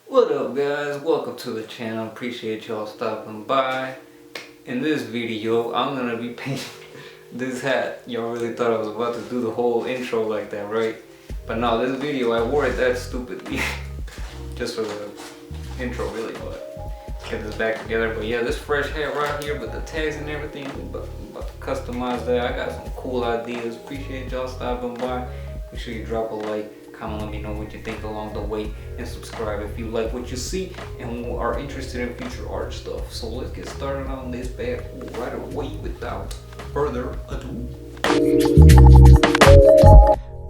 What up guys, welcome to the channel. Appreciate y'all stopping by. In this video I'm gonna be painting this hat. Y'all really thought I was about to do the whole intro like that, right? But no, this video I wore it that stupidly just for the intro really, but get this back together. But yeah, this fresh hat right here with the tags and everything, I'm about to customize that. I got some cool ideas. Appreciate y'all stopping by. Make sure you drop a like, comment, let me know what you think along the way, and subscribe if you like what you see and are interested in future art stuff. So let's get started on this bad right away without further ado.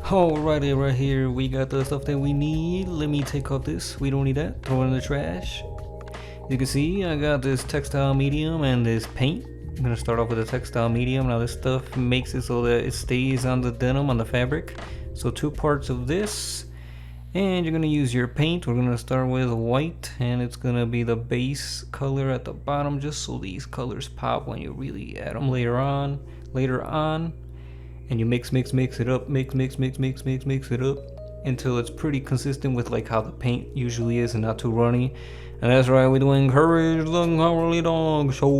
Alrighty, right here we got the stuff that we need. Let me take off this. We don't need that. Throw it in the trash. You can see I got this textile medium and this paint. I'm gonna start off with the textile medium. Now this stuff makes it so that it stays on the denim, on the fabric. So 2 parts of this, and you're gonna use your paint. We're gonna start with white, and it's gonna be the base color at the bottom, just so these colors pop when you really add them later on. And you mix it up, mix it up until it's pretty consistent with like how the paint usually is and not too runny. And that's right, we're doing Courage the Cowardly Dog Show.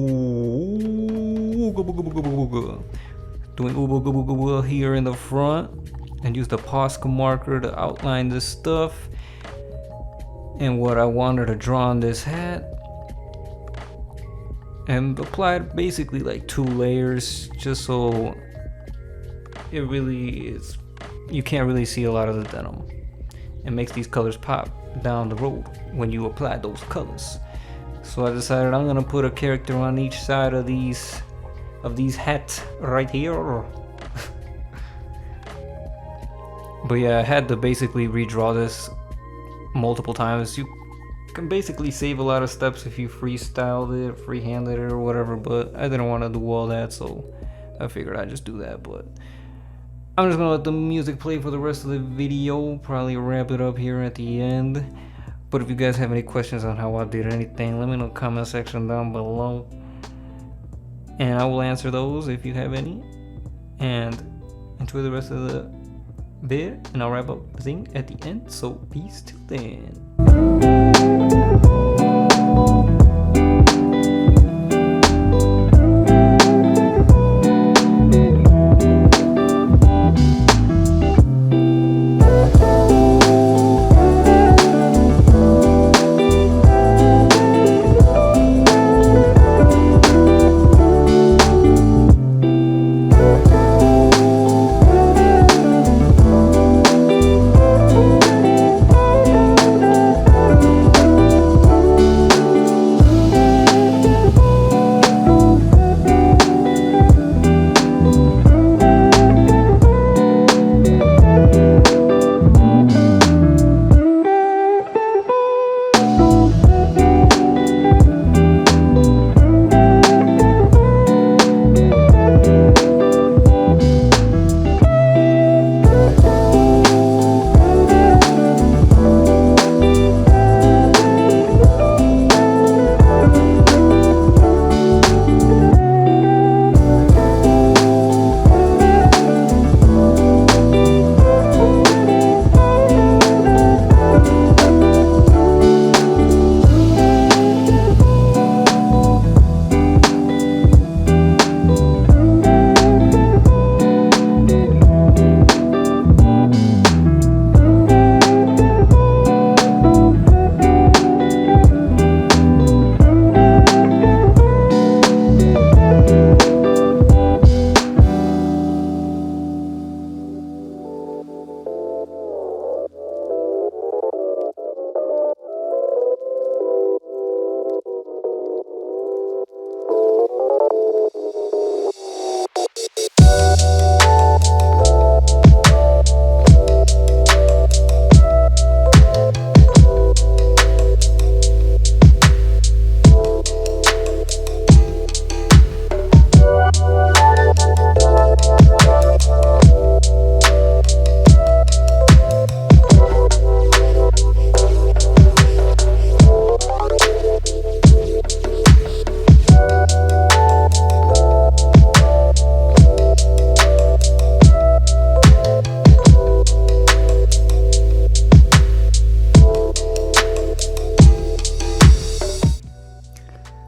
Doing ooba here in the front, and use the Posca marker to outline this stuff and what I wanted to draw on this hat, and applied basically like 2 layers just so it really is, you can't really see a lot of the denim. It makes these colors pop down the road when you apply those colors. So I decided I'm gonna put a character on each side of these hats right here. But yeah, I had to basically redraw this multiple times. You can basically save a lot of steps if you freestyled it, freehanded it or whatever, but I didn't want to do all that, so I figured I'd just do that. But I'm just gonna let the music play for the rest of the video, probably wrap it up here at the end. But if you guys have any questions on how I did anything, let me know in the comment section down below, and I will answer those if you have any. And enjoy the rest of the vid, and I'll wrap up the thing at the end. So peace till then.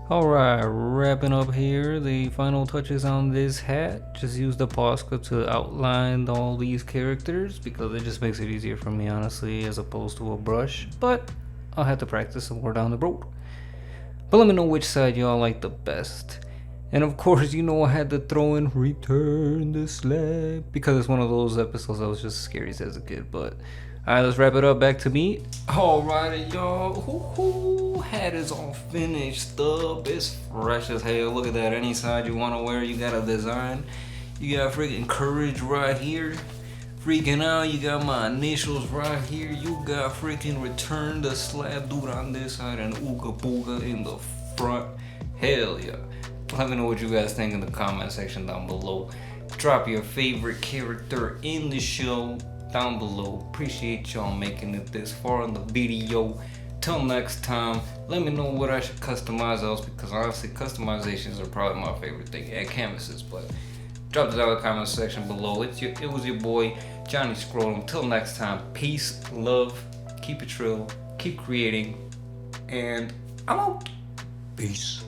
Alright, wrapping up here, the final touches on this hat. Just use the Posca to outline all these characters because it just makes it easier for me, honestly, as opposed to a brush. But I'll have to practice some more down the road. But let me know which side y'all like the best. And of course, you know I had to throw in Return the Slab because it's one of those episodes that was just scary as a kid. But alright, let's wrap it up. Back to me. Alrighty, y'all. Hat is all finished up. It's fresh as hell. Look at that. Any side you want to wear, you got a design. You got freaking Courage right here. Freaking out, you got my initials right here. You got freaking Return the Slab dude on this side and Ooga Booga in the front. Hell yeah. Let me know what you guys think in the comment section down below. Drop your favorite character in the show down below. Appreciate y'all making it this far in the video. Till next time, let me know what I should customize else, because honestly customizations are probably my favorite thing, and canvases. But drop it down in the comment section below. It was your boy Johnny Scrotum. Till next time, peace, love, keep it trill, keep creating, and I'm out. Peace.